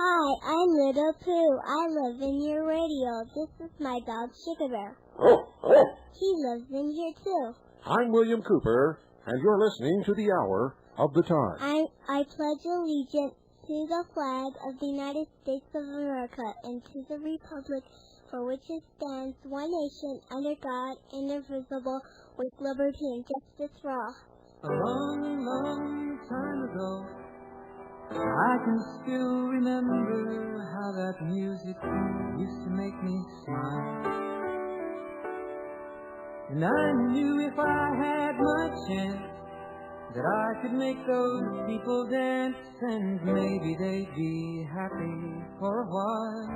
Hi, I'm Little Pooh. I live in your radio. This is my dog, Sugar Bear. He lives in here, too. I'm William Cooper, and you're listening to the Hour of the Time. I pledge allegiance to the flag of the United States of America and to the republic for which it stands, one nation, under God, indivisible, with liberty and justice for all. A long, long time ago, I can still remember how that music used to make me smile. And I knew if I had my chance that I could make those people dance, and maybe they'd be happy for a while.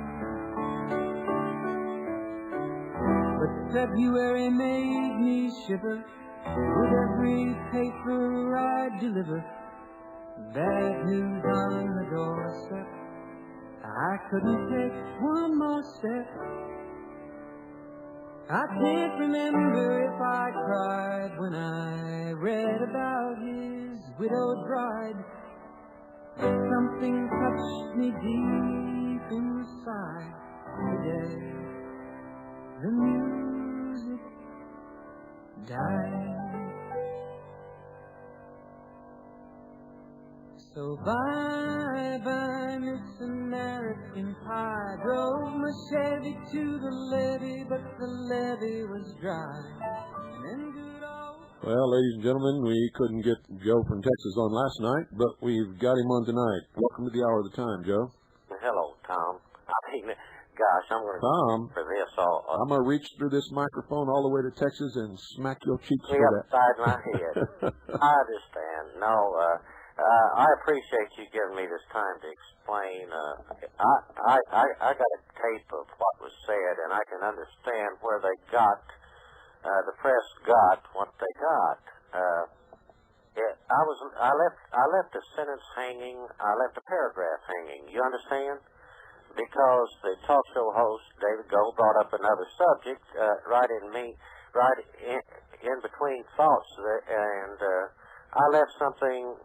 But February made me shiver with every paper I deliver. Bad news on the doorstep, I couldn't take one more step. I can't remember if I cried when I read about his widowed bride, but something touched me deep inside the day the music died. So bye-bye, Miss American Pie. Drove my Chevy to the levee, but the levee was dry. Well, ladies and gentlemen, we couldn't get Joe from Texas on last night, but we've got him on tonight. Welcome to the Hour of the Time, Joe. Hello, Tom. Gosh, I'm going to Tom, for this all. I'm going to reach through this microphone all the way to Texas and smack your cheeks for that. Upside my head. I understand. No, I appreciate you giving me this time to explain. I got a tape of what was said, and I can understand where they got, the press got what they got. I left a sentence hanging. I left a paragraph hanging. You understand? Because the talk show host, David Gold, brought up another subject right in between thoughts, and I left something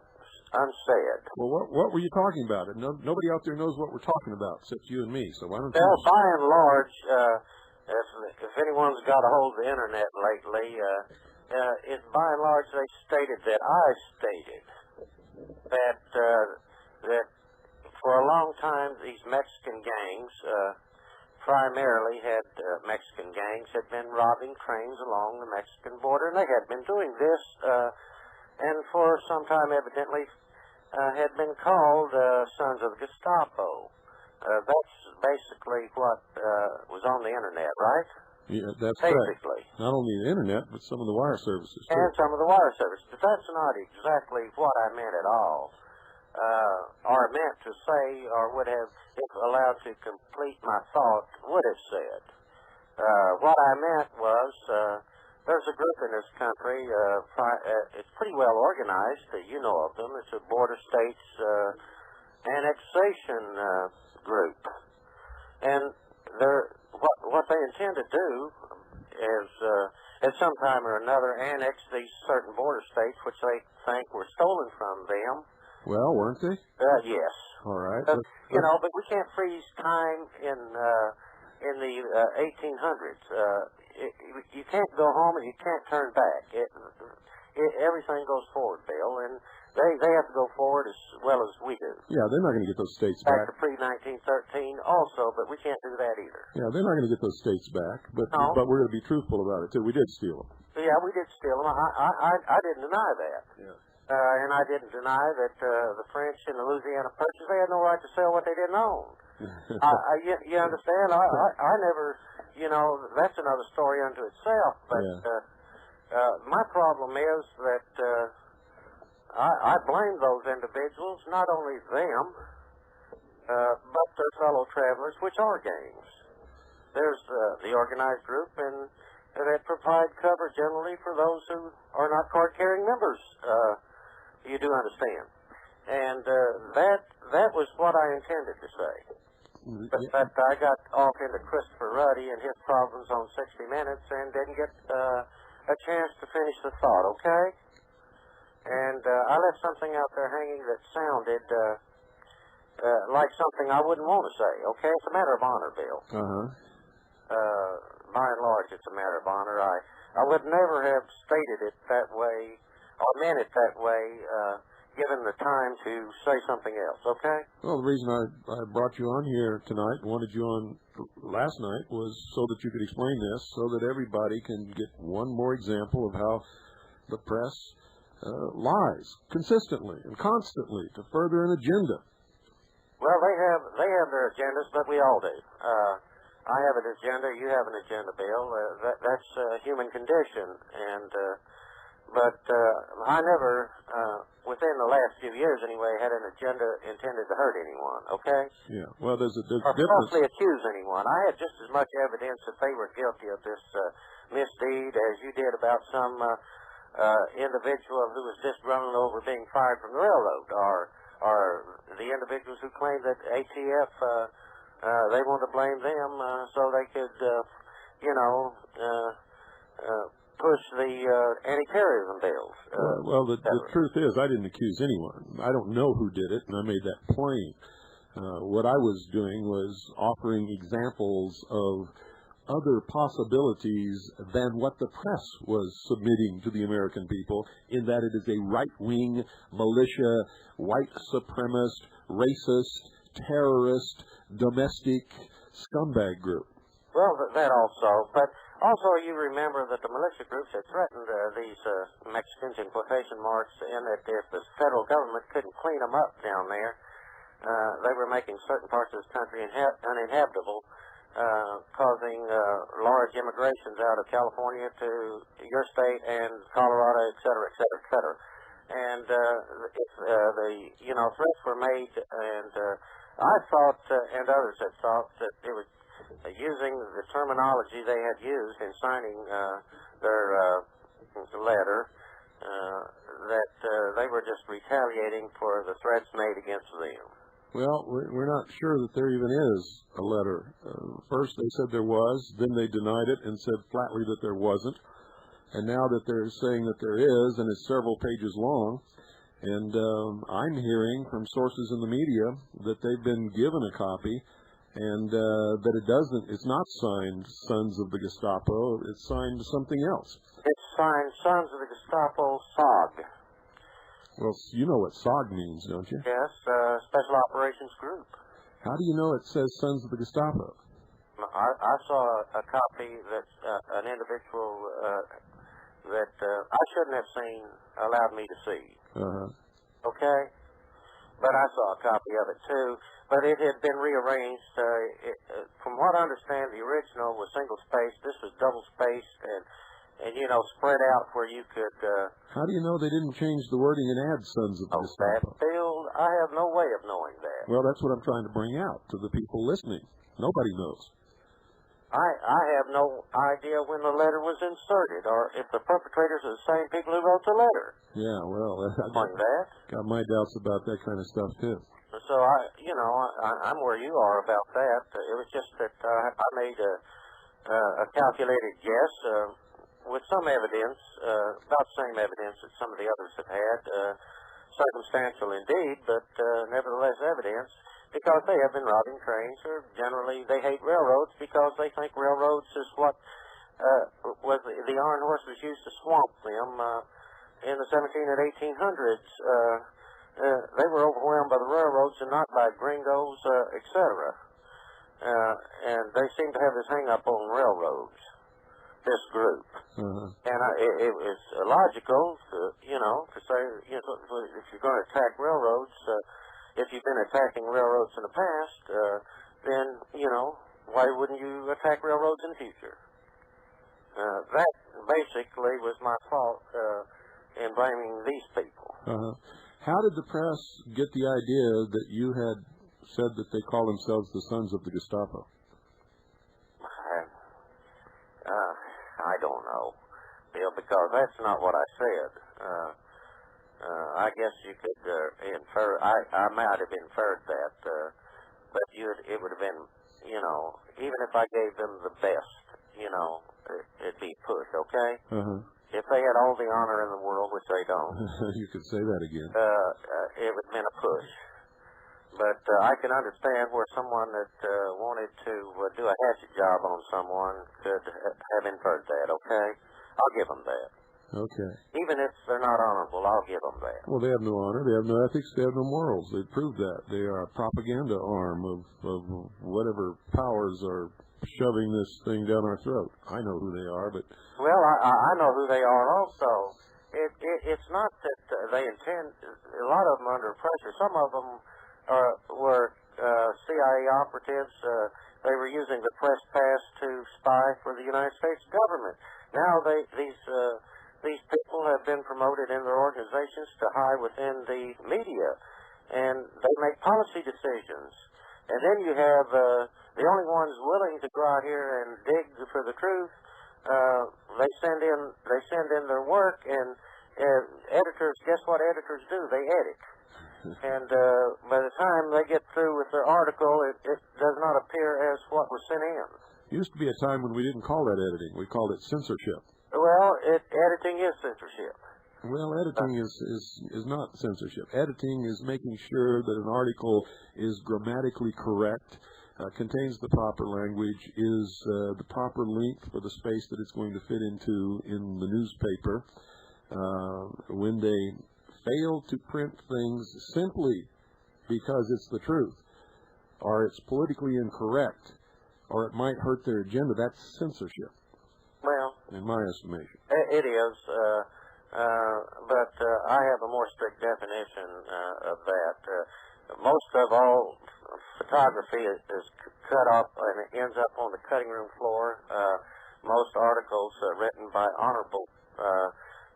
unsaid. Well, what were you talking about? Nobody out there knows what we're talking about except you and me, so why don't you... Well, by and large, if anyone's got a hold of the Internet lately, by and large they stated that I stated that for a long time these Mexican gangs, primarily Mexican gangs, had been robbing trains along the Mexican border, and they had been doing this, and for some time evidently had been called Sons of the Gestapo. That's basically what was on the Internet, right? Yeah, that's basically correct. Not only the Internet, but some of the wire services, too. And some of the wire services. But that's not exactly what I meant at all. Or meant to say, or would have, if allowed to complete my thought, would have said. What I meant was, there's a group in this country, it's pretty well organized, you know of them. It's a border states annexation group. And what they intend to do is, at some time or another, annex these certain border states, which they think were stolen from them. Well, weren't they? Yes. All right. But we can't freeze time in the 1800s. You can't go home and you can't turn back. Everything goes forward, Bill. And they have to go forward as well as we do. Yeah, they're not going to get those states Back back. to pre-1913 also, but we can't do that either. Yeah, they're not going to get those states back, but No. but we're going to be truthful about it, too. We did steal them. Yeah, we did steal them. I didn't deny that. Yeah. And I didn't deny that the French and the Louisiana Purchase, they had no right to sell what they didn't own. You understand? I never, that's another story unto itself. But my problem is that I blame those individuals, not only them, but their fellow travelers, which are gangs. There's the organized group, and that provide cover generally for those who are not card-carrying members. You do understand. And that was what I intended to say. But I got off into Christopher Ruddy and his problems on 60 Minutes and didn't get a chance to finish the thought, okay? And I left something out there hanging that sounded like something I wouldn't want to say, okay? It's a matter of honor, Bill. By and large, it's a matter of honor. I would never have stated it that way or meant it that way given the time to say something else, okay? Well, the reason I brought you on here tonight, wanted you on last night, was so that you could explain this, so that everybody can get one more example of how the press lies consistently and constantly to further an agenda. Well, they have their agendas, but we all do. I have an agenda. You have an agenda, Bill. That's human condition, and but I never, within the last few years anyway, had an agenda intended to hurt anyone. Okay? Yeah. Well, there's a or difference. falsely accuse anyone. I had just as much evidence that they were guilty of this misdeed as you did about some individual who was disgruntled over being fired from the railroad, or the individuals who claimed that ATF, they wanted to blame them so they could, push the anti-terrorism bills. Well, the truth is, I didn't accuse anyone. I don't know who did it, and I made that plain. What I was doing was offering examples of other possibilities than what the press was submitting to the American people, in that it is a right-wing, militia, white supremacist, racist, terrorist, domestic scumbag group. Well, that also. But also you remember that the militia groups had threatened these Mexicans, in quotation marks, and that if the federal government couldn't clean them up down there, they were making certain parts of this country uninhabitable, causing large immigrations out of California to your state and Colorado, et cetera, et cetera, et cetera. And if the threats were made, and I thought, and others had thought, that it was using the terminology they had used in signing their letter, that they were just retaliating for the threats made against them. Well, we're not sure that there even is a letter. First they said there was, then they denied it and said flatly that there wasn't. And now that they're saying that there is, and it's several pages long, and I'm hearing from sources in the media that they've been given a copy, and that it's not signed Sons of the Gestapo, it's signed something else. It's signed Sons of the Gestapo, SOG. Well, you know what SOG means, don't you? Yes, Special Operations Group. How do you know it says Sons of the Gestapo? I saw a copy that an individual that I shouldn't have seen allowed me to see. Okay? But I saw a copy of it, too. But it had been rearranged. From what I understand, the original was single-spaced. This was double-spaced and spread out where you could... How do you know they didn't change the wording and add Sons of the Gestapo? Bill, I have no way of knowing that. Well, that's what I'm trying to bring out to the people listening. Nobody knows. I have no idea when the letter was inserted, or if the perpetrators are the same people who wrote the letter. Yeah, well, got my doubts about that kind of stuff, too. So, I'm where you are about that. It was just that I made a calculated guess with some evidence, about the same evidence that some of the others have had, circumstantial indeed, but nevertheless evidence, because they have been robbing trains, or generally they hate railroads because they think railroads is what was the iron horses used to swamp them in the 17 and 1800s, they were overwhelmed by the railroads and not by gringos, etc. And they seem to have this hang-up on railroads, this group. And it was logical, to say, if you're going to attack railroads, if you've been attacking railroads in the past, then, why wouldn't you attack railroads in the future? That basically was my fault in blaming these people. How did the press get the idea that you had said that they call themselves the sons of the Gestapo? I don't know, Bill, because that's not what I said. I guess you could infer, I might have inferred that, but it would have been, even if I gave them the best, it'd be pushed, okay? If they had all the honor in the world, which they don't. You could say that again. It would have been a push. But I can understand where someone that wanted to do a hatchet job on someone could have inferred that, okay? I'll give them that. Okay. Even if they're not honorable, I'll give them that. Well, they have no honor, they have no ethics, they have no morals. They've proved that. They are a propaganda arm of whatever powers are shoving this thing down our throat. I know who they are, but... Well, I know who they are also. It's not that they intend... A lot of them are under pressure. Some of them were CIA operatives. They were using the press pass to spy for the United States government. Now these people have been promoted in their organizations to high within the media, and they make policy decisions. And then you have the only ones willing to go out here and dig for the truth. They send in their work, and editors. Guess what editors do? They edit. And by the time they get through with their article, it does not appear as what was sent in. Used to be a time when we didn't call that editing. We called it censorship. Well, editing is censorship. Well, editing is not censorship. Editing is making sure that an article is grammatically correct, contains the proper language, is the proper length for the space that it's going to fit into in the newspaper. When they fail to print things simply because it's the truth, or it's politically incorrect, or it might hurt their agenda, that's censorship. Well, in my estimation. It is, but I have a more strict definition of that. Most of all photography is cut off and it ends up on the cutting room floor. Most articles written by honorable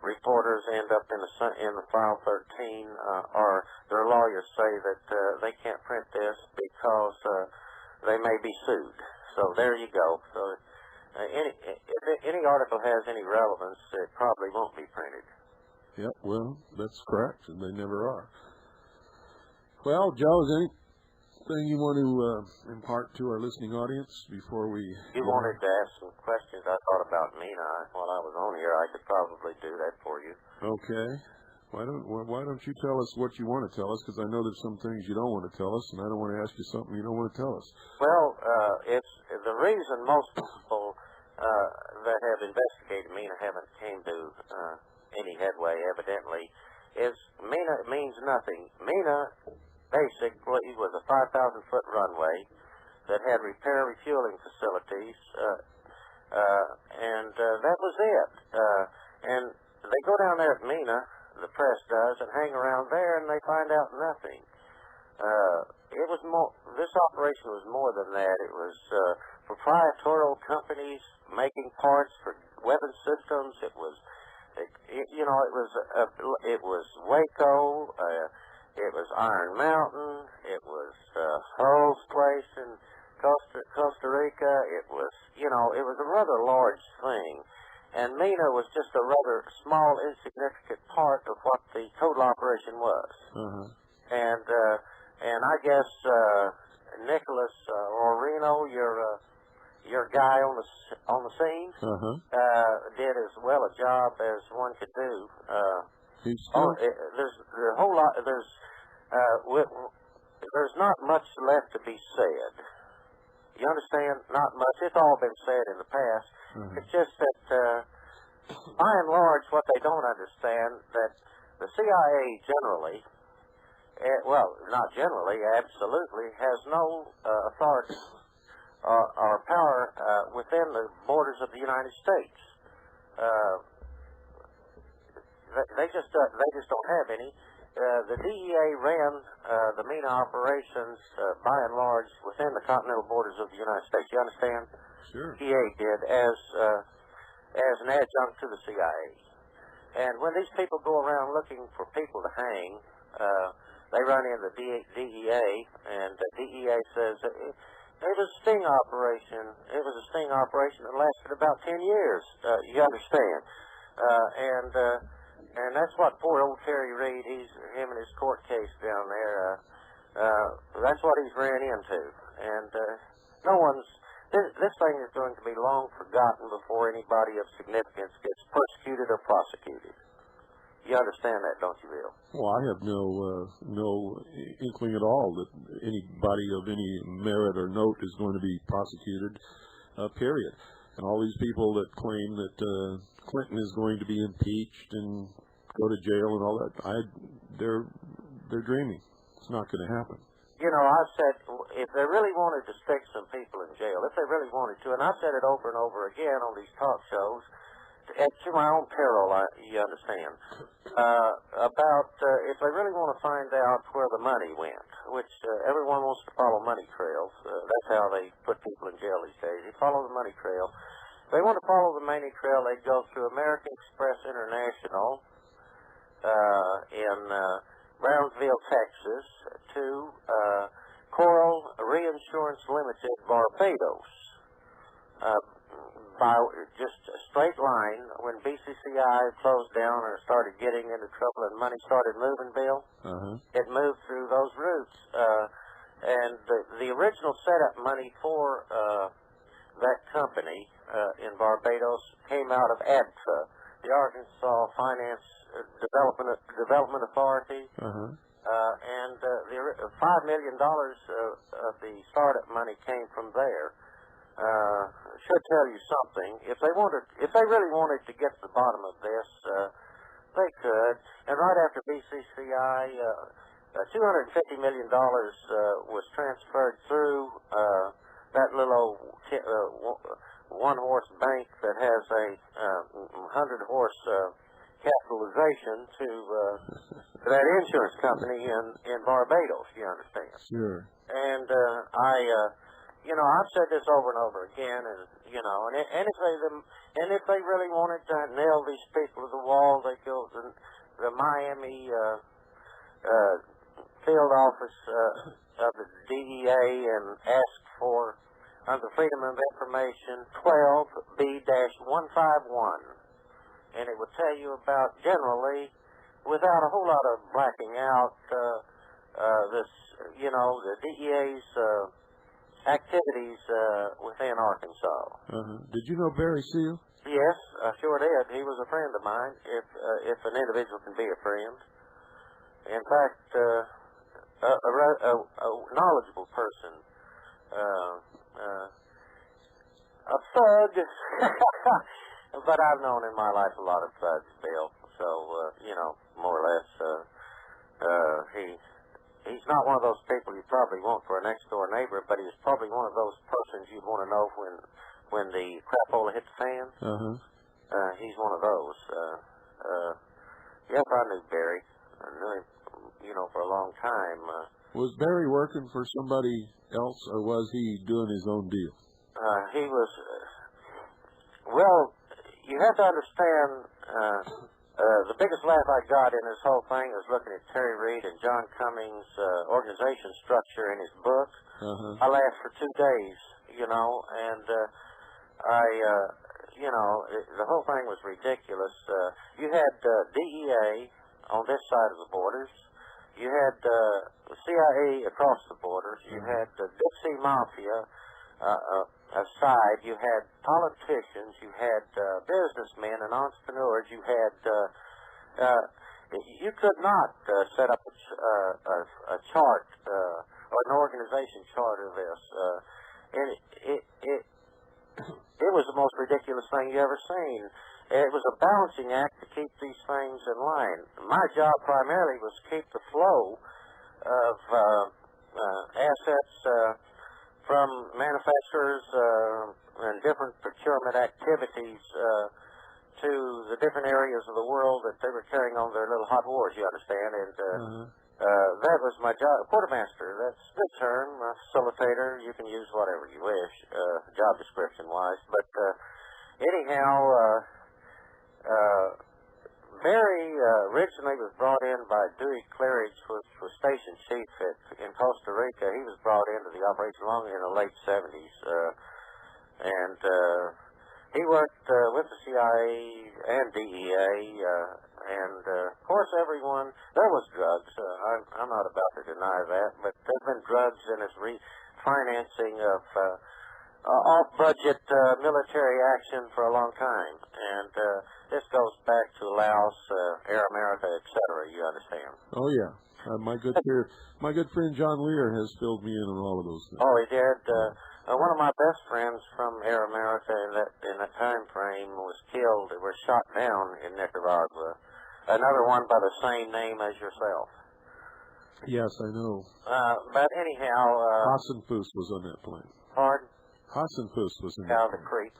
reporters end up in the file 13, or their lawyers say that they can't print this because they may be sued. So there you go. So if any article has any relevance, it probably won't be printed. Yep, well, that's correct, and they never are. Well, Joe, is anything you want to impart to our listening audience before we... You wanted to ask some questions I thought about Mena while I was on here. I could probably do that for you. Okay. Why don't you tell us what you want to tell us, because I know there's some things you don't want to tell us, and I don't want to ask you something you don't want to tell us. Well, it's the reason most people that have investigated Mena haven't came to any headway, evidently, is Mena means nothing. Mena basically was a 5,000-foot runway that had repair refueling facilities, and that was it. And they go down there at Mena, the press does, and hang around there, and they find out nothing. It was more. This operation was more than that. It was proprietorial companies making parts for weapon systems. It was, it was Waco. It was Iron Mountain. It was Hull's place in Costa Rica. It was, it was a rather large thing. And Mena was just a rather small, insignificant part of what the total operation was. And I guess Nicholas Orino, your guy on the scene, did as well a job as one could do. There's a whole lot. There's not much left to be said. You understand? Not much. It's all been said in the past. It's just that by and large, what they don't understand, that the CIA generally, well, not generally, absolutely, has no authority or power within the borders of the United States. They just don't have any. The DEA ran the Mena operations by and large within the continental borders of the United States. You understand? Sure. DEA did as an adjunct to the CIA. And when these people go around looking for people to hang, they run into the DEA, and the DEA says it was a sting operation. It was a sting operation that lasted about 10 years. You understand? And that's what poor old Terry Reid, him and his court case down there, that's what he's ran into. And this thing is going to be long forgotten before anybody of significance gets persecuted or prosecuted. You understand that, don't you, Bill? Well, I have no inkling at all that anybody of any merit or note is going to be prosecuted, period. And all these people that claim that Clinton is going to be impeached and go to jail and all that, they're dreaming. It's not going to happen. You know, I've said if they really wanted to stick some people in jail, if they really wanted to, and I've said it over and over again on these talk shows, to my own peril, you understand, about if they really want to find out where the money went, which everyone wants to follow money trails. That's how they put people in jail these days. They follow the money trail. If they want to follow the money trail, they'd go through American Express International in Brownsville, Texas, to Coral Reinsurance Limited, Barbados. By just a straight line, when BCCI closed down or started getting into trouble and money started moving, Bill, it moved through those routes. And the original setup money for that company in Barbados came out of ADFA, the Arkansas Finance Development Authority. And the $5 million of the startup money came from there. Should tell you something. If they really wanted to get to the bottom of this, they could. And right after BCCI, $250 million was transferred through that little one-horse bank that has a 100-horse capitalization to that insurance company in Barbados. You understand? Sure. And I've said this over and over again, and if they really wanted to nail these people to the wall, they go to the Miami field office of the DEA and ask for, under Freedom of Information, 12B-151, and it would tell you about, generally, without a whole lot of blacking out, the DEA's activities within Arkansas. Did you know Barry Seal? Yes, I sure did. He was a friend of mine, if an individual can be a friend. In fact, a knowledgeable person. A thug. But I've known in my life a lot of thugs, Bill. So, more or less, he's not one of those people you probably want for a next-door neighbor, but he's probably one of those persons you'd want to know when the crapola hit the fan. He's one of those. Yes, I knew Barry. I knew him, for a long time. Was Barry working for somebody else, or was he doing his own deal? He was... well, you have to understand... the biggest laugh I got in this whole thing was looking at Terry Reid and John Cummings' organization structure in his book. I laughed for 2 days, and the whole thing was ridiculous. You had DEA on this side of the borders. You had the CIA across the borders. You had the Dixie Mafia aside. You had politicians. You had businessmen and entrepreneurs. You had you could not set up a chart or an organization chart of this. It was the most ridiculous thing you ever seen. it was a balancing act to keep these things in line. My job primarily was to keep the flow of assets from manufacturers and different procurement activities to the different areas of the world that they were carrying on their little hot wars, you understand, and that was my job. Quartermaster, that's a good term. Facilitator, you can use whatever you wish, job description-wise. But anyhow, Barry originally was brought in by Dewey Claridge, which was station chief in Costa Rica. He was brought into the operation long in the late 70s. And he worked with the CIA and DEA, and of course everyone, there was drugs. I'm not about to deny that, but there's been drugs in his financing of off-budget military action for a long time. And this goes back to Laos, Air America, etc., you understand. Oh, yeah. My good friend John Lear has filled me in on all of those things. Oh, he did. One of my best friends from Air America in that time frame was killed, was shot down in Nicaragua. Another one by the same name as yourself. Yes, I know. But anyhow... Hassan Foos was on that plane. Pardon? Hassan Foos was in How that the plane. creep.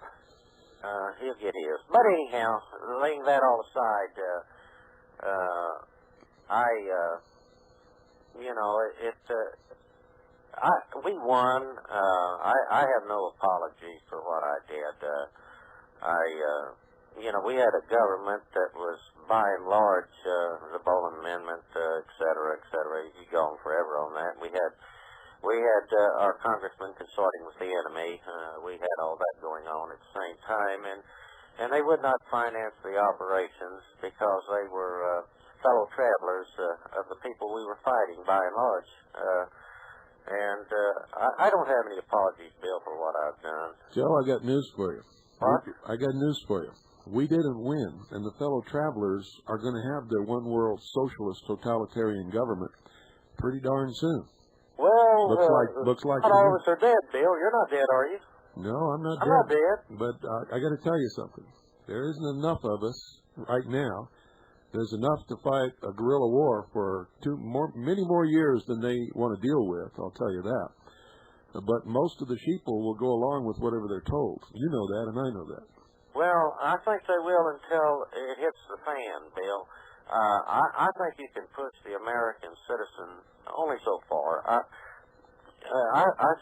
He'll get his. But anyhow, laying that all aside, we won. I have no apology for what I did. We had a government that was, by and large, the Boland Amendment, et cetera, et cetera. You go on forever on that. We had our congressmen consorting with the enemy. We had all that going on at the same time, and they would not finance the operations because they were fellow travelers of the people we were fighting, by and large. I don't have any apologies, Bill, for what I've done. Joe, I got news for you. What? I got news for you. We didn't win, and the fellow travelers are going to have their one world socialist totalitarian government pretty darn soon. Well, looks like not all of us are dead, Bill. You're not dead, are you? No, I'm not I'm dead. not dead. But I got to tell you something. There isn't enough of us right now. There's enough to fight a guerrilla war for many more years than they want to deal with, I'll tell you that. But most of the sheeple will go along with whatever they're told. You know that, and I know that. Well, I think they will until it hits the fan, Bill. I think you can push the American citizen only so far. I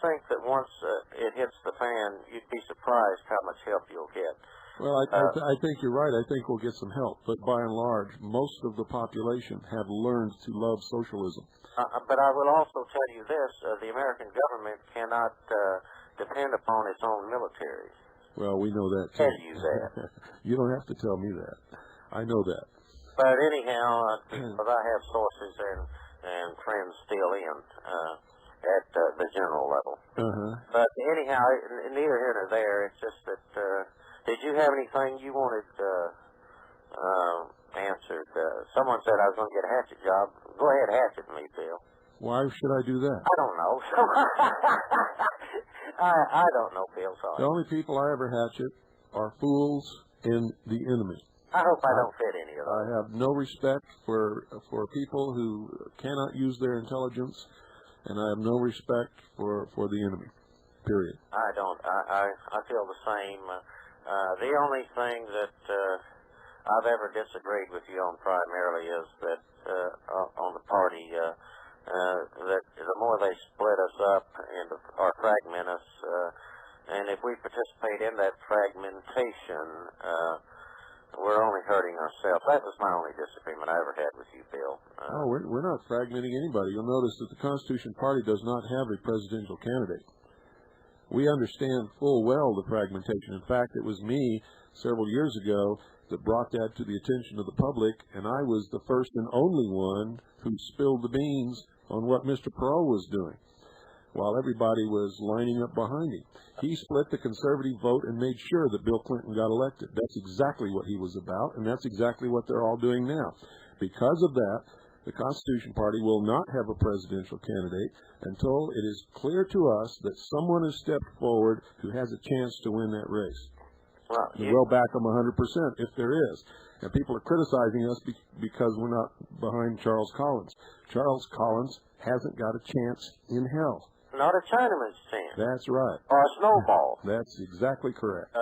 think that once it hits the fan, you'd be surprised how much help you'll get. Well, I think you're right. I think we'll get some help. But by and large, most of the population have learned to love socialism. But I will also tell you this. The American government cannot depend upon its own military. Well, we know that, too. Tell you that. You don't have to tell me that. I know that. But anyhow, because I have sources and friends still in at the general level. But anyhow, neither here nor there. It's just that, did you have anything you wanted answered? Someone said I was going to get a hatchet job. Go ahead, hatchet me, Bill. Why should I do that? I don't know. I don't know, Bill. Sorry. The only people I ever hatchet are fools and the enemy. I hope I don't fit any of those. I have no respect for people who cannot use their intelligence, and I have no respect for the enemy. Period. I don't. I feel the same. The only thing that I've ever disagreed with you on primarily is that on the party that the more they split us up or fragment us, and if we participate in that fragmentation, we're only hurting ourselves. That was my only disagreement I ever had with you, Bill. We're not fragmenting anybody. You'll notice that the Constitution Party does not have a presidential candidate. We understand full well the fragmentation. In fact, it was me several years ago that brought that to the attention of the public, and I was the first and only one who spilled the beans on what Mr. Perot was doing while everybody was lining up behind him. He split the conservative vote and made sure that Bill Clinton got elected. That's exactly what he was about, and that's exactly what they're all doing now. Because of that, the Constitution Party will not have a presidential candidate until it is clear to us that someone has stepped forward who has a chance to win that race. We'll back them 100% if there is. And people are criticizing us because we're not behind Charles Collins. Charles Collins hasn't got a chance in hell. Not a Chinaman's chance. That's right. Or a snowball. That's exactly correct.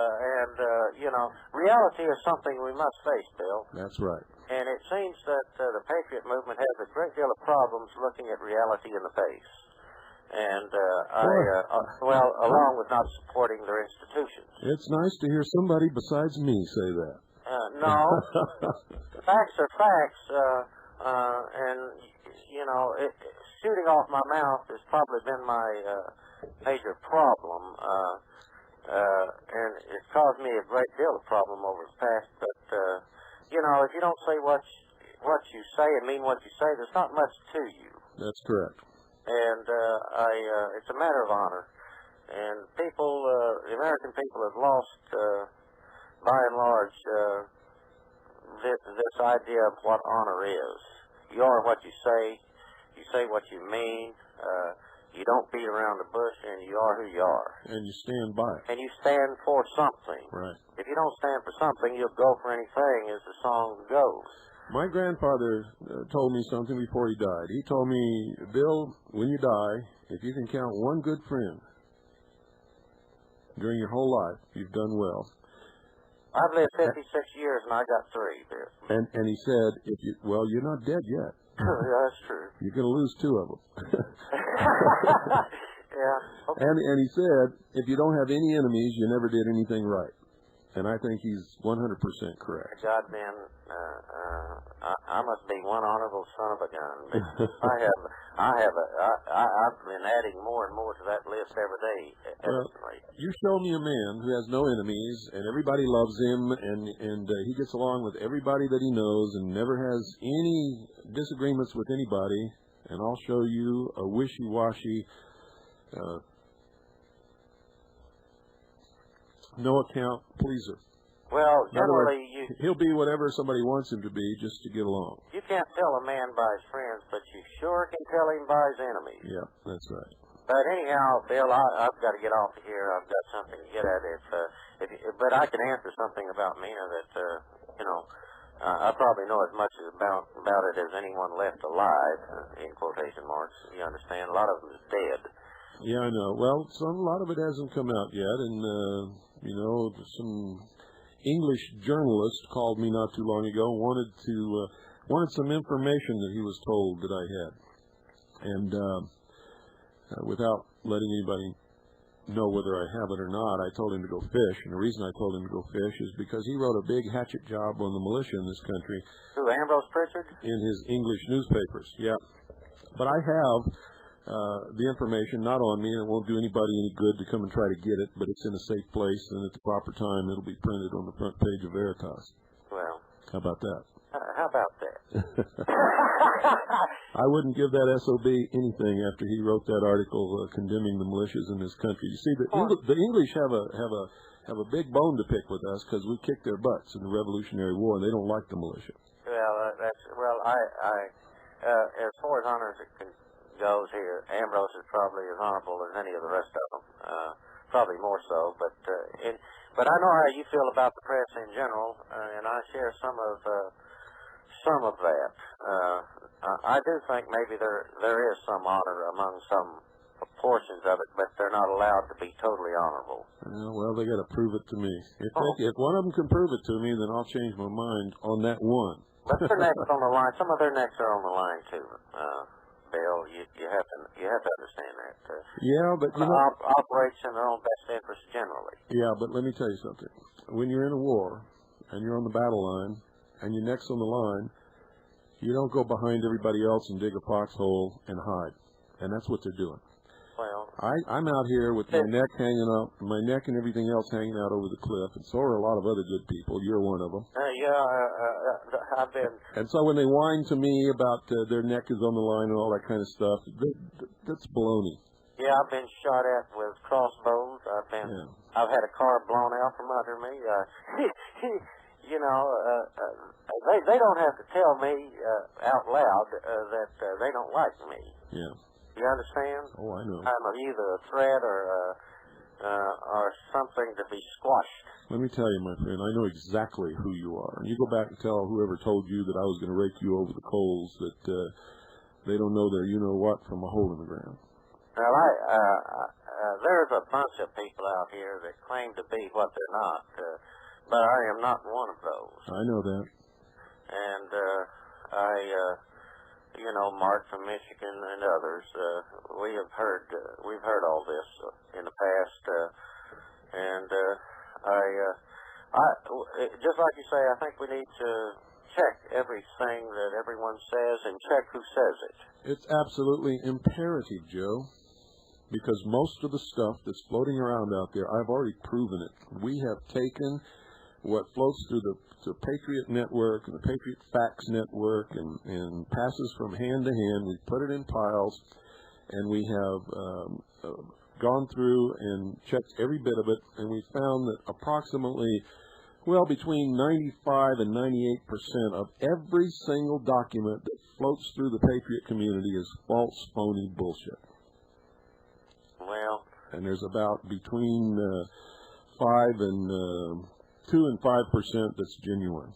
Reality is something we must face, Bill. That's right. And it seems that the Patriot movement has a great deal of problems looking at reality in the face. And, along with not supporting their institutions. It's nice to hear somebody besides me say that. No. Facts are facts. Shooting off my mouth has probably been my major problem. And it's caused me a great deal of problem over the past. But, if you don't say what you say and mean what you say, there's not much to you. That's correct. And it's a matter of honor. And people, the American people have lost, by and large, this idea of what honor is. You are what you say what you mean, you don't beat around the bush, and you are who you are. And you stand by it. And you stand for something. Right. If you don't stand for something, you'll go for anything, as the song goes. My grandfather told me something before he died. He told me, Bill, when you die, if you can count one good friend during your whole life, you've done well. I've lived 56 years, and I got 3, Bill. And he said, you're not dead yet. That's true. You're going to lose 2 of them. Yeah. Okay. And he said, if you don't have any enemies, you never did anything right. And I think he's 100% correct. God, man, I must be one honorable son of a gun. I've been adding more and more to that list every day. You show me a man who has no enemies, and everybody loves him, and he gets along with everybody that he knows, and never has any disagreements with anybody, and I'll show you a wishy-washy, no account pleaser. Well, generally, he'll be whatever somebody wants him to be just to get along. You can't tell a man by his friends, but you sure can tell him by his enemies. Yeah, that's right. But anyhow, Bill, I've got to get off of here. I've got something to get at. But I can answer something about Mena that, I probably know as much about it as anyone left alive, in quotation marks. You understand? A lot of them is dead. Yeah, I know. Well, a lot of it hasn't come out yet, and some English journalist called me not too long ago, wanted some information that he was told that I had, and without letting anybody know whether I have it or not, I told him to go fish. And the reason I told him to go fish is because he wrote a big hatchet job on the militia in this country. Who, Ambrose Pritchard? In his English newspapers, yeah. But I have the information not on me, and it won't do anybody any good to come and try to get it, but it's in a safe place, and at the proper time it'll be printed on the front page of Veritas. Well. How about that? How about that? I wouldn't give that SOB anything after he wrote that article condemning the militias in this country. You see, the English have a big bone to pick with us because we kicked their butts in the Revolutionary War, and they don't like the militia. Well, as far as honors goes here, Ambrose is probably as honorable as any of the rest of them. Probably more so, but I know how you feel about the press in general, and I share some of that. I do think maybe there is some honor among some portions of it, but they're not allowed to be totally honorable. Well, they got to prove it to me. If one of them can prove it to me, then I'll change my mind on that one. But their necks on the line. Some of their necks are on the line too. Bill, you have to understand that. Yeah, but operates in their own best interest generally. Yeah, but let me tell you something. When you're in a war and you're on the battle line and your neck's on the line, you don't go behind everybody else and dig a foxhole and hide. And that's what they're doing. Well, I'm out here with my neck hanging up, my neck and everything else hanging out over the cliff, and so are a lot of other good people. You're one of them. I've been. And so when they whine to me about their neck is on the line and all that kind of stuff, that's baloney. Yeah, I've been shot at with crossbows. I've had a car blown out from under me. They don't have to tell me out loud that they don't like me. Yeah. You understand? Oh, I know. I'm either a threat or are something to be squashed. Let me tell you, my friend, I know exactly who you are. And you go back and tell whoever told you that I was going to rake you over the coals that they don't know their you-know-what from a hole in the ground. Well, there's a bunch of people out here that claim to be what they're not, but I am not one of those. I know that. And Mark from Michigan and others, we've heard all this in the past, and just like you say, I think we need to check everything that everyone says and check who says it. It's absolutely imperative, Joe, because most of the stuff that's floating around out there, I've already proven it. We have taken what floats through the Patriot Network and the Patriot Facts Network and passes from hand to hand. We've put it in piles, and we have gone through and checked every bit of it, and we found that approximately, between 95 and 98% of every single document that floats through the Patriot community is false, phony bullshit. Well, and there's about between 2 and 5% that's genuine.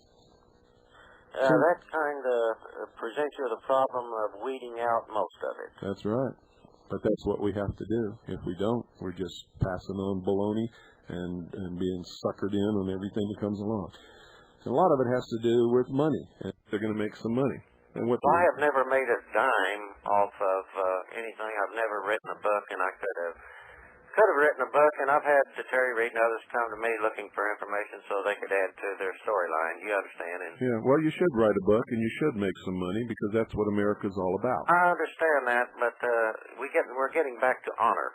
That kind of presents you the problem of weeding out most of it. That's right. But that's what we have to do. If we don't, we're just passing on baloney and being suckered in on everything that comes along. And a lot of it has to do with money. And they're going to make some money. And I have never made a dime off of anything. I've never written a book, and I could have written a book, and I've had Terry Reid and others come to me looking for information so they could add to their storyline. You understand? Yeah, well, you should write a book, and you should make some money, because that's what America's all about. I understand that, but we're getting back to honor.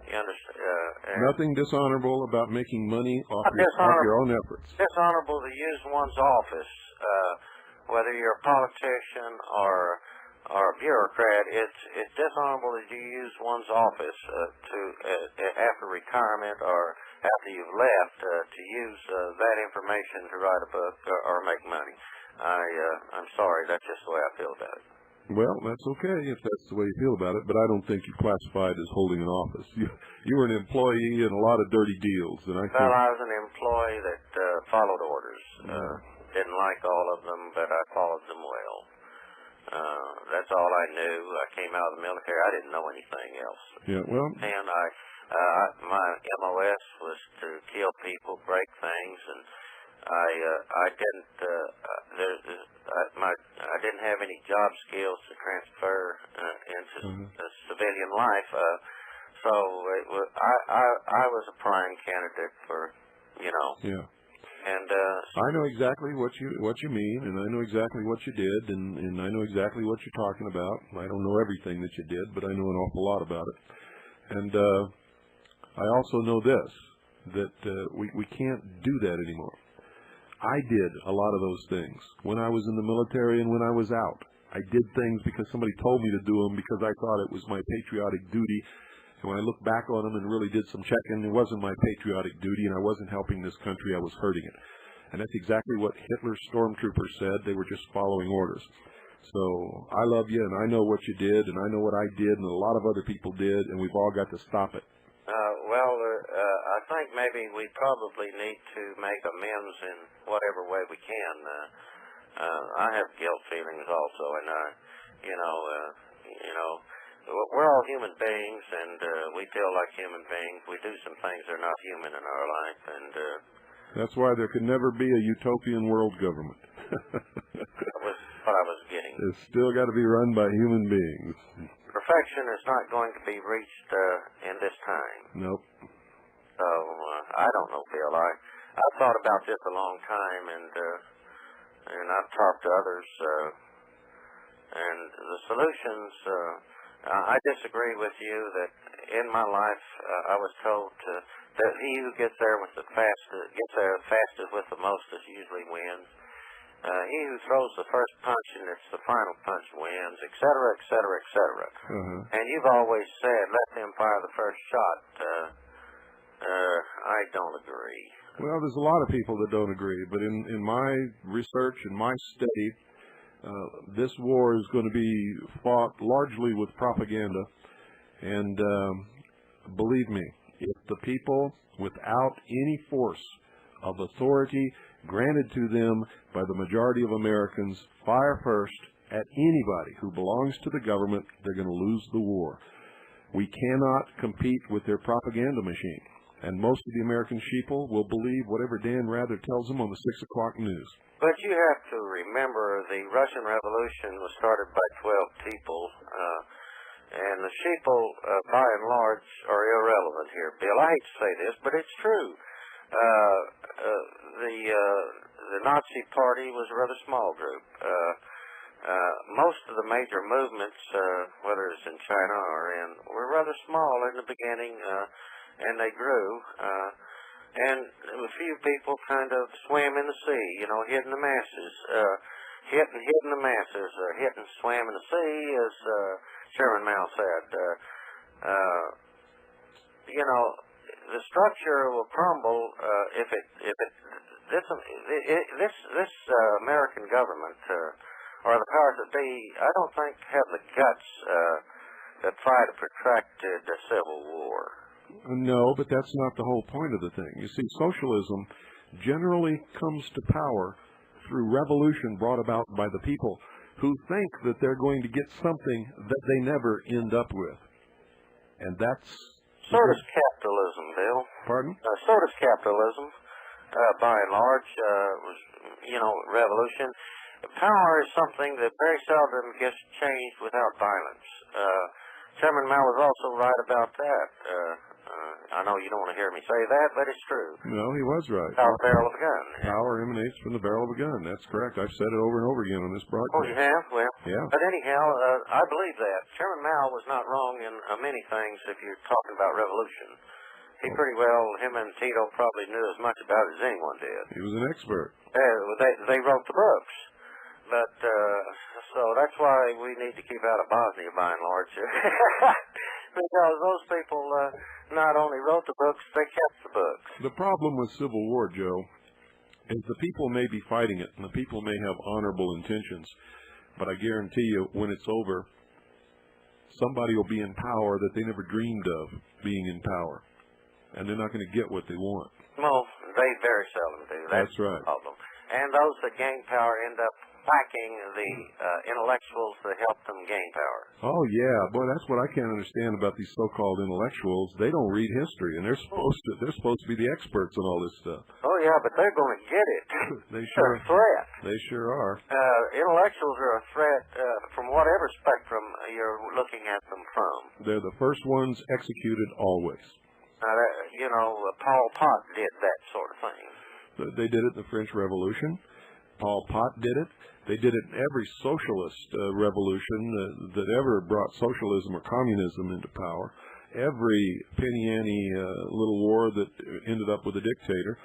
You understand? Nothing dishonorable about making money off your own efforts. Dishonorable to use one's office, whether you're a politician or a bureaucrat. It's dishonorable that you use one's office after retirement or after you've left to use that information to write a book or make money. I'm sorry, that's just the way I feel about it. Well, that's okay if that's the way you feel about it, but I don't think you're classified as holding an office. You were an employee in a lot of dirty deals, and I was an employee that followed orders. Didn't like all of them, but I followed them well. That's all I knew. I came out of the military. I didn't know anything else. Yeah, well. And my MOS was to kill people, break things, and I didn't have any job skills to transfer into civilian life. So I was a prime candidate for, Yeah. And I know exactly what you mean, and I know exactly what you did, and I know exactly what you're talking about. I don't know everything that you did, but I know an awful lot about it. And I also know this, that we can't do that anymore. I did a lot of those things when I was in the military and when I was out. I did things because somebody told me to do them because I thought it was my patriotic duty. And when I look back on them and really did some checking, it wasn't my patriotic duty, and I wasn't helping this country. I was hurting it. And that's exactly what Hitler's stormtroopers said. They were just following orders. So I love you, and I know what you did, and I know what I did, and a lot of other people did, and we've all got to stop it. I think maybe we probably need to make amends in whatever way we can. I have guilt feelings also, and we're all human beings, and we feel like human beings. We do some things that are not human in our life, and that's why there could never be a utopian world government. That was what I was getting. It's still got to be run by human beings. Perfection is not going to be reached in this time. Nope. So I don't know, Bill. I've thought about this a long time, and I've talked to others, and the solutions. I disagree with you that in my life I was told that he who gets there fastest with the mostest usually wins. He who throws the first punch and it's the final punch wins, et cetera, et cetera, et cetera. And you've always said, let them fire the first shot. I don't agree. Well, there's a lot of people that don't agree, but in my research and my study, this war is going to be fought largely with propaganda, and believe me, if the people, without any force of authority granted to them by the majority of Americans, fire first at anybody who belongs to the government, they're going to lose the war. We cannot compete with their propaganda machine. And most of the American sheeple will believe whatever Dan Rather tells them on the 6 o'clock news. But you have to remember the Russian Revolution was started by 12 people, and the sheeple, by and large, are irrelevant here, Bill. I hate to say this, but it's true. The Nazi Party was a rather small group. Most of the major movements, whether it's in China were rather small in the beginning, and they grew. And a few people kind of swam in the sea, hid in the masses. Hid in the masses, hit and swam in the sea, as Chairman Mao said. The structure will crumble if this American government or the powers that be, I don't think have the guts to try to protract the Civil War. No, but that's not the whole point of the thing. You see, socialism generally comes to power through revolution brought about by the people who think that they're going to get something that they never end up with. And that's... So does capitalism, Bill. Pardon? So does capitalism, by and large, revolution. Power is something that very seldom gets changed without violence. Chairman Mao was also right about that. I know you don't want to hear me say that, but it's true. No, he was right. Out of the barrel of a gun. Power emanates from the barrel of a gun. That's correct. I've said it over and over again on this broadcast. Oh, you have? Well, yeah. But anyhow, I believe that. Chairman Mao was not wrong in many things if you're talking about revolution. He pretty well, him and Tito probably knew as much about it as anyone did. He was an expert. They wrote the books. But, so that's why we need to keep out of Bosnia, by and large. Because those people not only wrote the books, they kept the books. The problem with Civil War, Joe, is the people may be fighting it, and the people may have honorable intentions, but I guarantee you, when it's over, somebody will be in power that they never dreamed of being in power, and they're not going to get what they want. Well, they very seldom do. That's right. The problem. And those that gain power end up backing the intellectuals that help them gain power. Oh, yeah. Boy, that's what I can't understand about these so-called intellectuals. They don't read history, and they're supposed to be the experts on all this stuff. Oh, yeah, but they're going to get it. They're a threat. They sure are. Intellectuals are a threat from whatever spectrum you're looking at them from. They're the first ones executed always. Paul Pot did that sort of thing. They did it in the French Revolution. Paul Pot did it. They did it in every socialist revolution that ever brought socialism or communism into power. Every penny-ante little war that ended up with a dictator.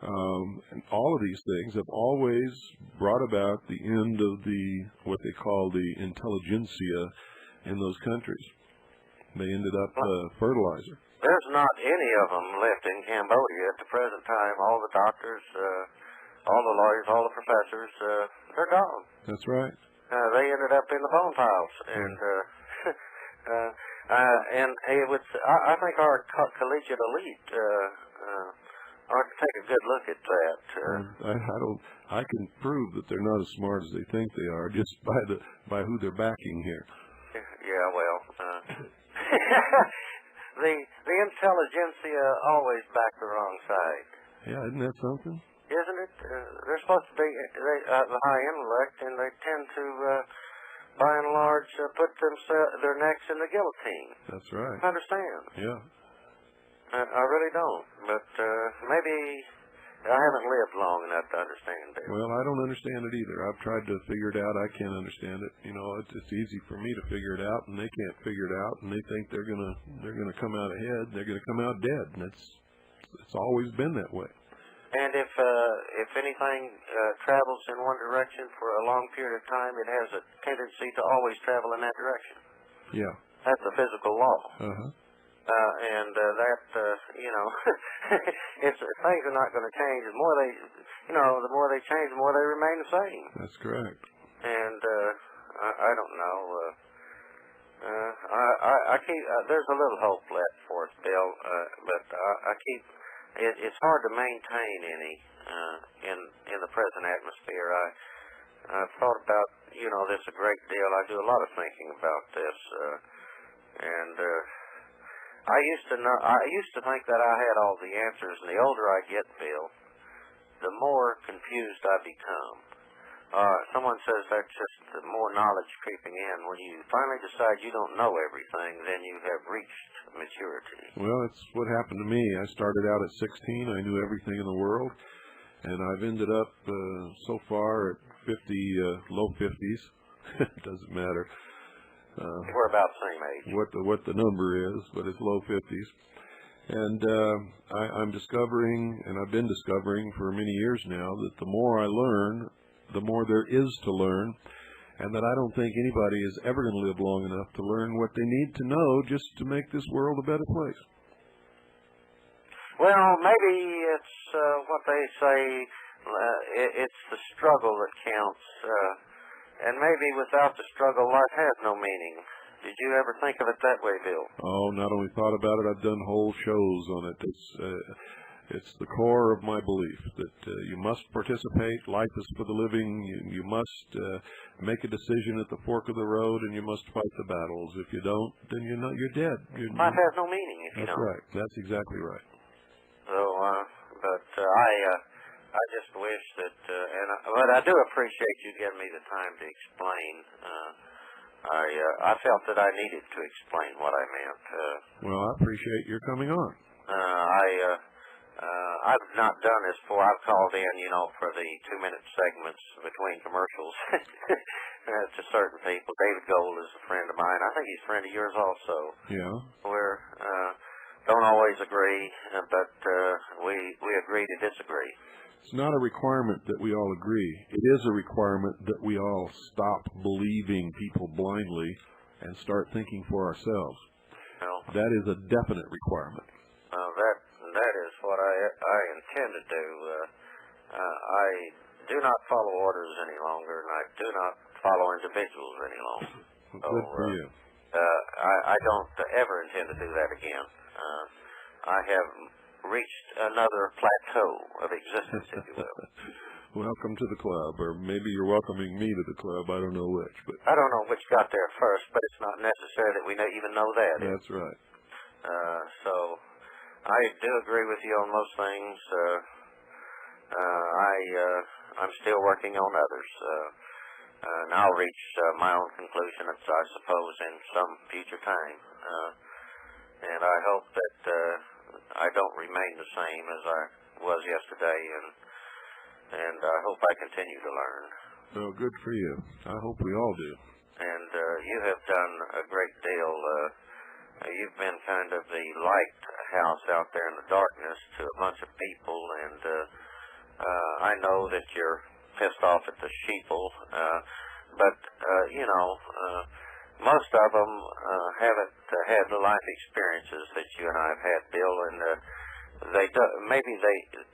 And all of these things have always brought about the end of what they call the intelligentsia in those countries. They ended up fertilizer. There's not any of them left in Cambodia at the present time. All the doctors, all the lawyers, all the professors, they're gone. That's right. They ended up in the bone piles, and it was. I think our collegiate elite ought to take a good look at that. I can prove that they're not as smart as they think they are just by who they're backing here. Yeah, well, the intelligentsia always back the wrong side. Yeah, isn't that something? Isn't it? They're supposed to be the high intellect, and they tend to, by and large, put their necks in the guillotine. That's right. I understand. Yeah. I really don't, but maybe I haven't lived long enough to understand it. Well, I don't understand it either. I've tried to figure it out. I can't understand it. It's easy for me to figure it out, and they can't figure it out, and they think they're gonna come out ahead. They're gonna come out dead, and it's always been that way. And if anything travels in one direction for a long period of time, it has a tendency to always travel in that direction. Yeah. That's a physical law. Uh-huh. Things are not going to change. The more they change, the more they remain the same. That's correct. And I don't know. I keep there's a little hope left for forth, Bill. But I keep. It's hard to maintain any in the present atmosphere. I've thought about this a great deal. I do a lot of thinking about this, and I used to think that I had all the answers, and the older I get, Bill, the more confused I become. Someone says that's just the more knowledge creeping in. When you finally decide you don't know everything, then you have reached maturity. Well, it's what happened to me. I started out at 16. I knew everything in the world, and I've ended up so far at 50, low 50s. It doesn't matter. We're about the same age. What the number is, but it's low 50s. And I'm discovering, and I've been discovering for many years now, that the more I learn, the more there is to learn, and that I don't think anybody is ever going to live long enough to learn what they need to know just to make this world a better place. Well, maybe it's what they say, it's the struggle that counts, and maybe without the struggle, life has no meaning. Did you ever think of it that way, Bill? Oh, not only thought about it, I've done whole shows on it. It's the core of my belief that you must participate. Life is for the living. You must make a decision at the fork of the road, and you must fight the battles. If you don't, then you're dead. Life has no meaning if you don't. That's right. That's exactly right. So, I just wish that, but I do appreciate you giving me the time to explain. I felt that I needed to explain what I meant. Well, I appreciate your coming on. I've not done this before. I've called in, for the 2-minute segments between commercials to certain people. David Gold is a friend of mine. I think he's a friend of yours also. Yeah. We're don't always agree, but we agree to disagree. It's not a requirement that we all agree. It is a requirement that we all stop believing people blindly and start thinking for ourselves. Well, that is a definite requirement. That is what I intend to do. I do not follow orders any longer, and I do not follow individuals any longer. Good for you. I don't ever intend to do that again. I have reached another plateau of existence, if you will. Welcome to the club, or maybe you're welcoming me to the club. I don't know which, but I don't know which got there first, but it's not necessary that we even know that. That's right. So I do agree with you on most things. I'm still working on others, and I'll reach my own conclusion, I suppose, in some future time. And I hope that I don't remain the same as I was yesterday, and I hope I continue to learn. Well, good for you. I hope we all do. And you have done a great deal. You've been kind of the lighthouse out there in the darkness to a bunch of people, and I know that you're pissed off at the sheeple, but most of them haven't had the life experiences that you and I have had, Bill, and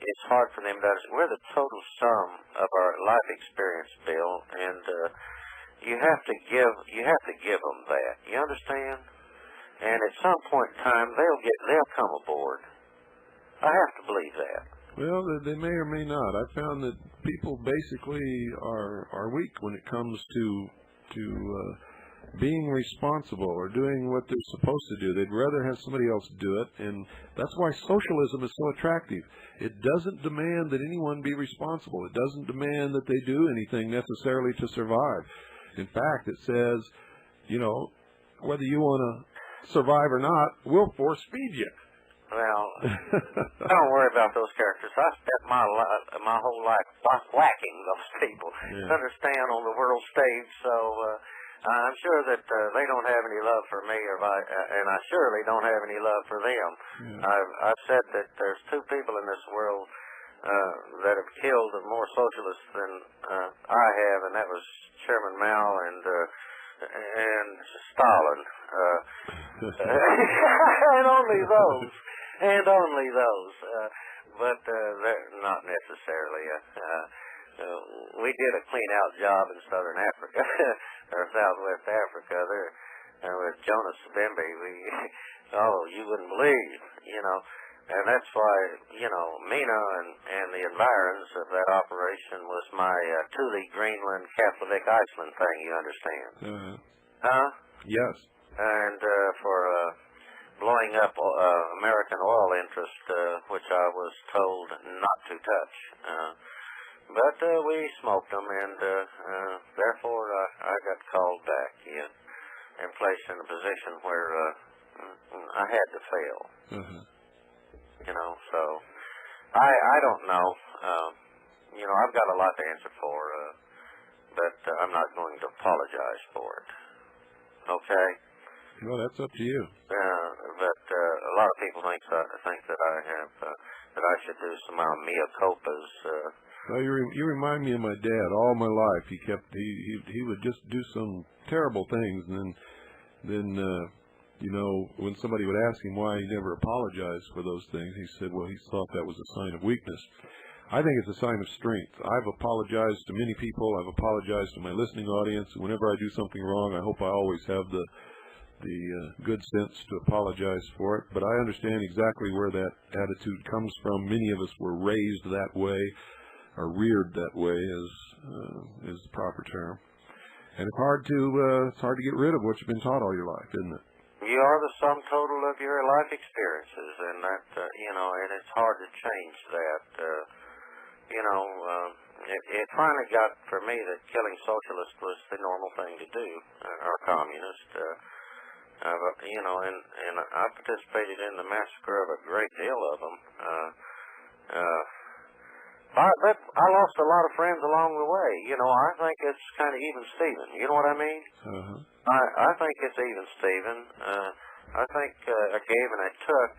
it's hard for them to understand. We're the total sum of our life experience, Bill, and you have to give them that. You understand? And at some point in time, they'll come aboard. I have to believe that. Well, they may or may not. I found that people basically are weak when it comes to being responsible or doing what they're supposed to do. They'd rather have somebody else do it, and that's why socialism is so attractive. It doesn't demand that anyone be responsible. It doesn't demand that they do anything necessarily to survive. In fact, it says, whether you want to survive or not, we'll force feed you. Well, don't worry about those characters. I spent my whole life whacking those people, understand, on the world stage, so I'm sure that they don't have any love for me, and I surely don't have any love for them. Yeah. I've said that there's two people in this world that have killed more socialists than I have, and that was Chairman Mao and Stalin. And only those. But they're not necessarily. We did a clean-out job in Southern Africa, or Southwest Africa. With Jonas Savimbi, Oh, you wouldn't believe, and that's why, Mena and the environs of that operation was my Thule, Greenland, Catholic, Iceland thing, you understand? Huh? Yes. And for blowing up American oil interest, which I was told not to touch. But we smoked them, and therefore I got called back and placed in a position where I had to fail. So I don't know. I've got a lot to answer for, but I'm not going to apologize for it. Okay? Well, that's up to you. But a lot of people think that I have that I should do some mea culpas. Well, you remind me of my dad. All my life, he would just do some terrible things, and then when somebody would ask him why he never apologized for those things, he said, well, he thought that was a sign of weakness. I think it's a sign of strength. I've apologized to many people. I've apologized to my listening audience. Whenever I do something wrong, I hope I always have the good sense to apologize for it. But I understand exactly where that attitude comes from. Many of us were raised that way, or reared that way, is the proper term. And it's hard to get rid of what you've been taught all your life, isn't it? You are the sum total of your life experiences, and that and it's hard to change that. It finally got for me that killing socialists was the normal thing to do, or communist. And I participated in the massacre of a great deal of them. But I lost a lot of friends along the way. I think it's kind of even Steven. You know what I mean? I think it's even Steven. I think I gave and I took,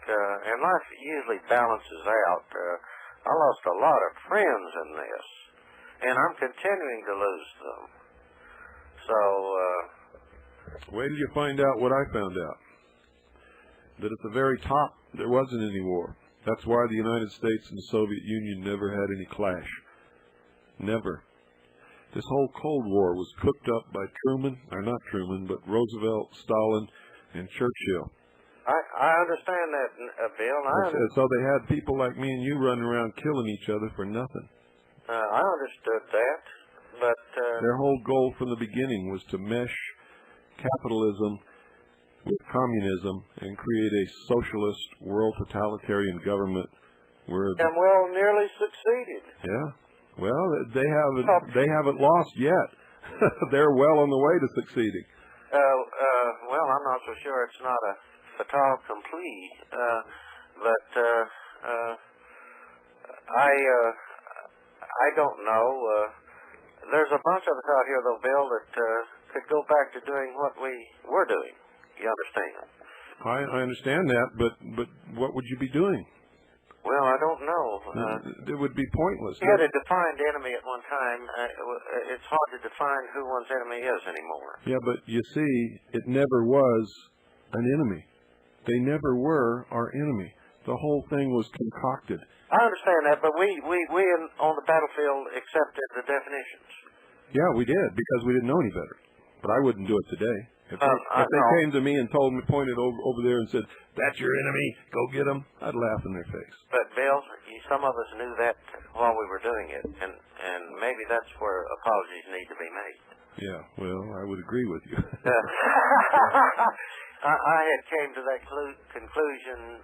and life usually balances out. I lost a lot of friends in this, and I'm continuing to lose them. So, wait till you find out what I found out. That at the very top, there wasn't any war. That's why the United States and the Soviet Union never had any clash. Never. This whole Cold War was cooked up by but Roosevelt, Stalin, and Churchill. I understand that, Bill. So they had people like me and you running around killing each other for nothing. I understood that, but... Their whole goal from the beginning was to mesh capitalism with communism and create a socialist world totalitarian government where... And well, nearly succeeded. Yeah. Well, they haven't lost yet. They're well on the way to succeeding. Well, I'm not so sure it's not a fatal accompli, but I don't know. There's a bunch of us out here, though, Bill, that could go back to doing what we were doing. You understand? I understand that, but what would you be doing? Well, I don't know. It would be pointless. You had a defined enemy at one time. It's hard to define who one's enemy is anymore. Yeah, but you see, it never was an enemy. They never were our enemy. The whole thing was concocted. I understand that, but we on the battlefield accepted the definitions. Yeah, we did, because we didn't know any better. But I wouldn't do it today. If they came to me and pointed over there and said, "That's your enemy, go get them," I'd laugh in their face. But Bill, some of us knew that while we were doing it, and maybe that's where apologies need to be made. Yeah, well, I would agree with you. I had came to that conclusion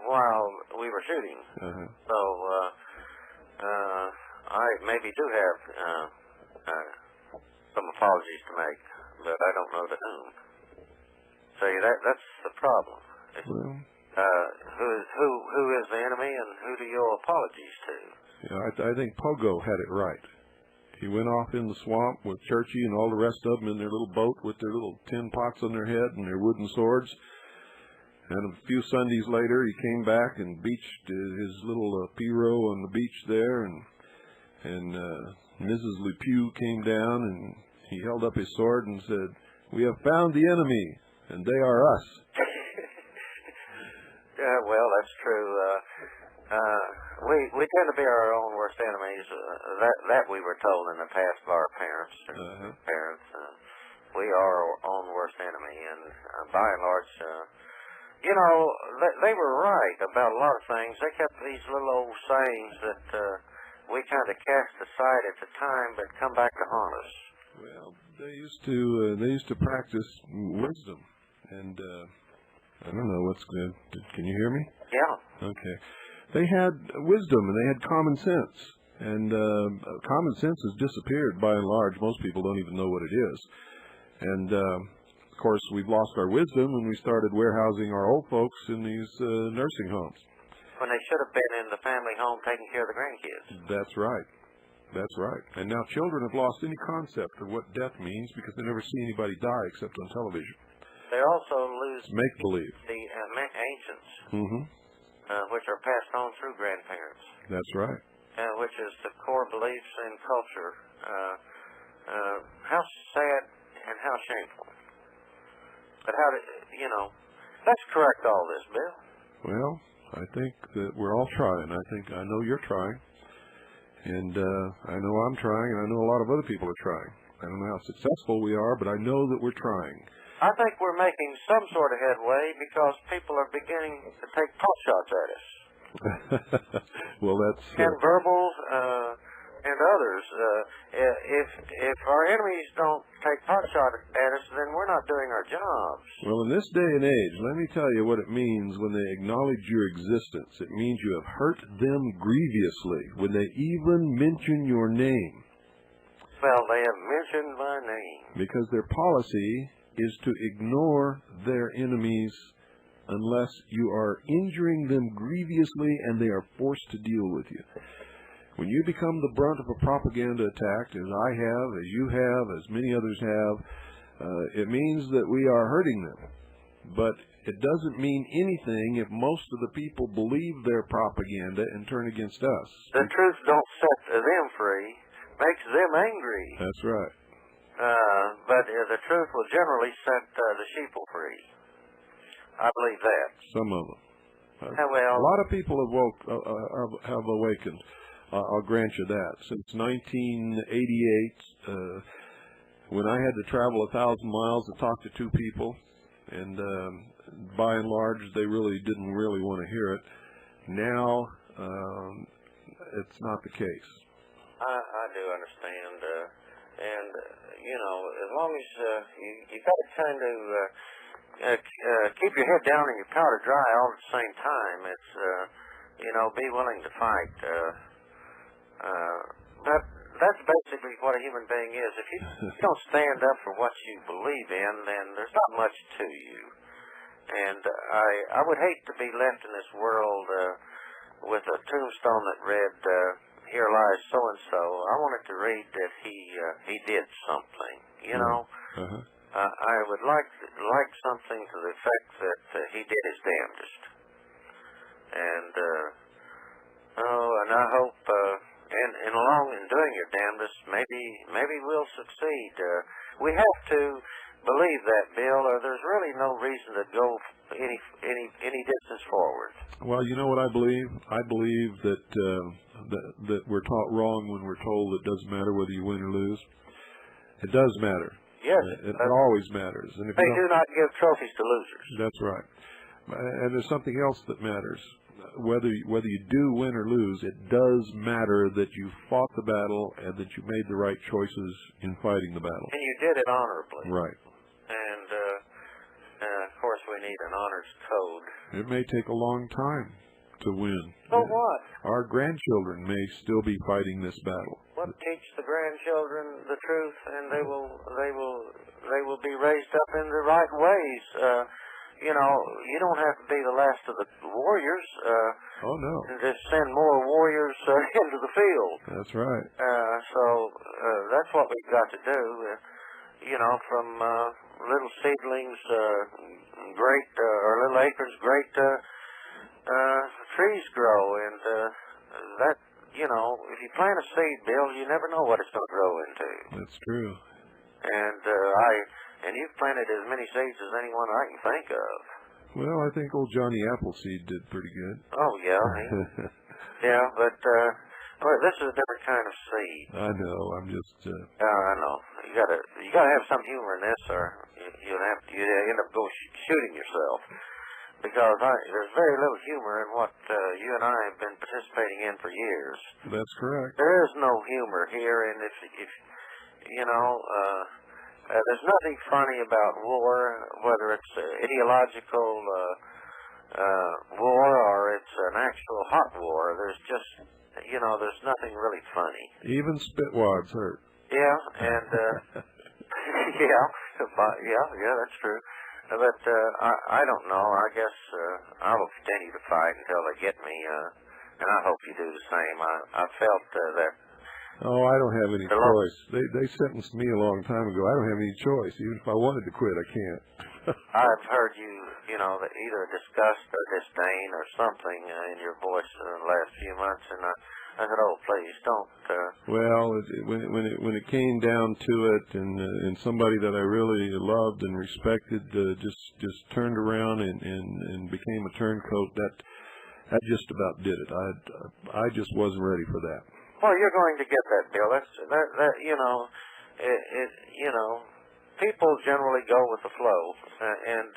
while we were shooting. So I maybe do have some apologies to make, but I don't know to whom. See, that's the problem. Well, who is the enemy, and who do you owe apologies to? Yeah, I think Pogo had it right. He went off in the swamp with Churchy and all the rest of them in their little boat with their little tin pots on their head and their wooden swords. And a few Sundays later, he came back and beached his little Piro on the beach there, and Mrs. LePew came down, and he held up his sword and said, "We have found the enemy, and they are us." Yeah, well, that's true. We tend to be our own worst enemies. That we were told in the past by our parents. We are our own worst worst enemy, and by and large, you know, they were right about a lot of things. They kept these little old sayings that we kind of cast aside at the time, but come back to haunt us. Well, they used to practice wisdom, and I don't know what's good. Can you hear me? Yeah. Okay. They had wisdom and they had common sense, and common sense has disappeared by and large. Most people don't even know what it is, and of course we've lost our wisdom when we started warehousing our old folks in these nursing homes. When they should have been in the family home taking care of the grandkids. That's right. That's right. And now children have lost any concept of what death means because they never see anybody die except on television. They also lose make-believe. The ancients, mm-hmm. Which are passed on through grandparents. That's right. Which is the core beliefs in culture. How sad and how shameful. But how did, you know, let's correct all this, Bill. Well, I think that we're all trying. I know you're trying. And I know I'm trying, and I know a lot of other people are trying. I don't know how successful we are, but I know that we're trying. I think we're making some sort of headway because people are beginning to take pot shots at us. Well, that's... And verbal and others. If our enemies don't take pot shots at us, then we're not doing our jobs. Well, in this day and age, let me tell you what it means when they acknowledge your existence. It means you have hurt them grievously when they even mention your name. Well, they have mentioned my name. Because their policy is to ignore their enemies unless you are injuring them grievously and they are forced to deal with you. When you become the brunt of a propaganda attack, as I have, as you have, as many others have, it means that we are hurting them. But it doesn't mean anything if most of the people believe their propaganda and turn against us. The truth don't set them free, makes them angry. That's right. But the truth will generally set the sheeple free. I believe that. Some of them. Well, a lot of people have awakened. I'll grant you that. Since 1988, when I had to travel 1,000 miles to talk to two people, and by and large, they really didn't want to hear it. Now, it's not the case. I do understand. And, you know, as long as you've got to kind of keep your head down and your powder dry all at the same time. It's, you know, be willing to fight. That's basically what a human being is. If you don't stand up for what you believe in, then there's not much to you. And I would hate to be left in this world with a tombstone that read, "Here lies so-and-so." I wanted to read that he did something, you know. Uh-huh. I would like something to the effect that he did his damnedest. And, and I hope, and along in doing your damnedest, maybe we'll succeed. We have to believe that, Bill, or there's really no reason to go any distance forward. Well, you know what I believe? I believe that we're taught wrong when we're told it doesn't matter whether you win or lose. It does matter. Yes. It always matters. And if they do not give trophies to losers. That's right. And there's something else that matters. Whether you do win or lose, it does matter that you fought the battle and that you made the right choices in fighting the battle. And you did it honorably. Right. And, of course, we need an honors code. It may take a long time to win. So what? Our grandchildren may still be fighting this battle. What teach the grandchildren the truth, and they will be raised up in the right ways. You know, you don't have to be the last of the warriors. Oh no. And just send more warriors into the field. That's right. So that's what we've got to do. You know, from little seedlings, great or little acres, great trees grow, and that. You know, if you plant a seed, Bill, you never know what it's going to grow into. That's true. And you've planted as many seeds as anyone I can think of. Well, I think old Johnny Appleseed did pretty good. Oh, yeah. Yeah, but Well, this is a different kind of seed. I know. I'm just. I know. You gotta have some humor in this, or you'd end up shooting yourself. Because there's very little humor in what you and I have been participating in for years. That's correct. There is no humor here, and if you know, there's nothing funny about war, whether it's ideological war or it's an actual hot war. There's just, you know, there's nothing really funny. Even spitwads hurt. Yeah, and yeah, that's true. But I don't know. I guess I will continue to fight until they get me, and I hope you do the same. I felt that. Oh, I don't have any choice. They sentenced me a long time ago. I don't have any choice. Even if I wanted to quit, I can't. I've heard you know, that either disgust or disdain or something in your voice in the last few months, and I said, oh, please don't. Well, when it came down to it, and somebody that I really loved and respected just turned around and became a turncoat, that just about did it. I just wasn't ready for that. Well, you're going to get that, Bill. That you know, you know, people generally go with the flow, and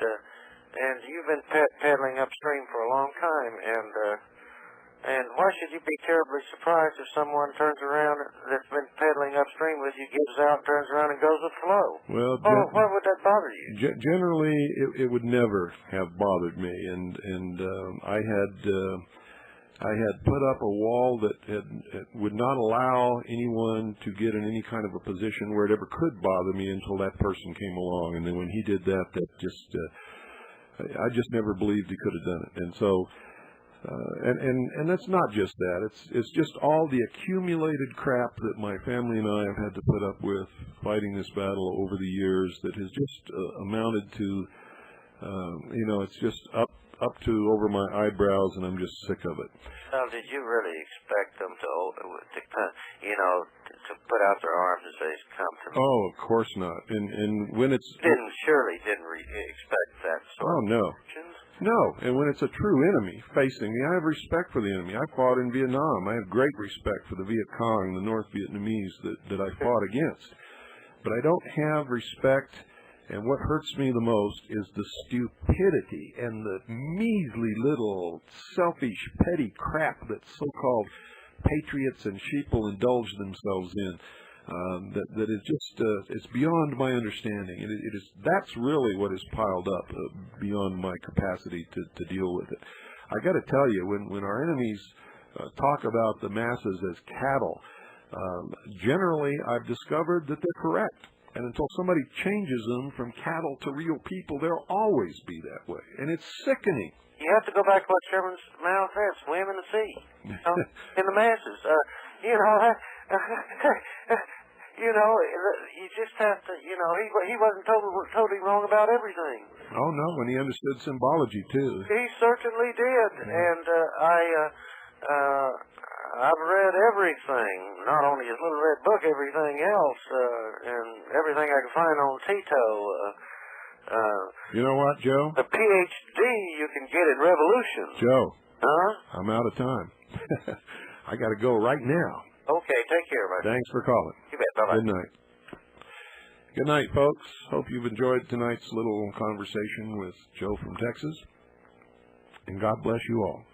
you've been pedaling upstream for a long time, and why should you be terribly surprised if someone turns around that's been pedaling upstream with you, gives out, turns around, and goes with flow? Well, why would that bother you? Generally, it would never have bothered me, and I had put up a wall that would not allow anyone to get in any kind of a position where it ever could bother me until that person came along. And then when he did that, I just never believed he could have done it. And so, and that's not just that. It's just all the accumulated crap that my family and I have had to put up with fighting this battle over the years that has just amounted to, you know, it's just up to over my eyebrows, and I'm just sick of it. Well, did you really expect them to you know, to put out their arms and say, "Come to me"? Oh, of course not. And when it's didn't expect that sort of no. actions? No, and when it's a true enemy facing me, I have respect for the enemy. I fought in Vietnam. I have great respect for the Viet Cong, the North Vietnamese that I fought against. But I don't have respect. And what hurts me the most is the stupidity and the measly little selfish, petty crap that so-called patriots and sheeple indulge themselves in. That is just, it's beyond my understanding. That's really what is piled up beyond my capacity to deal with it. I got to tell you, when our enemies talk about the masses as cattle, generally I've discovered that they're correct. And until somebody changes them from cattle to real people, they'll always be that way. And it's sickening. You have to go back to what Sherman's Mao said, swim in the sea, you know, in the masses. You know, you know, you just have to, you know, he wasn't totally wrong about everything. Oh, no, when he understood symbology, too. He certainly did. Yeah. And I've read everything, not only his little red book, everything else, and everything I can find on Tito. You know what, Joe? The PhD you can get in revolution. Joe. Huh? I'm out of time. I got to go right now. Okay, take care, my friend. Thanks for calling. You bet. Bye-bye. Good night. Good night, folks. Hope you've enjoyed tonight's little conversation with Joe from Texas. And God bless you all.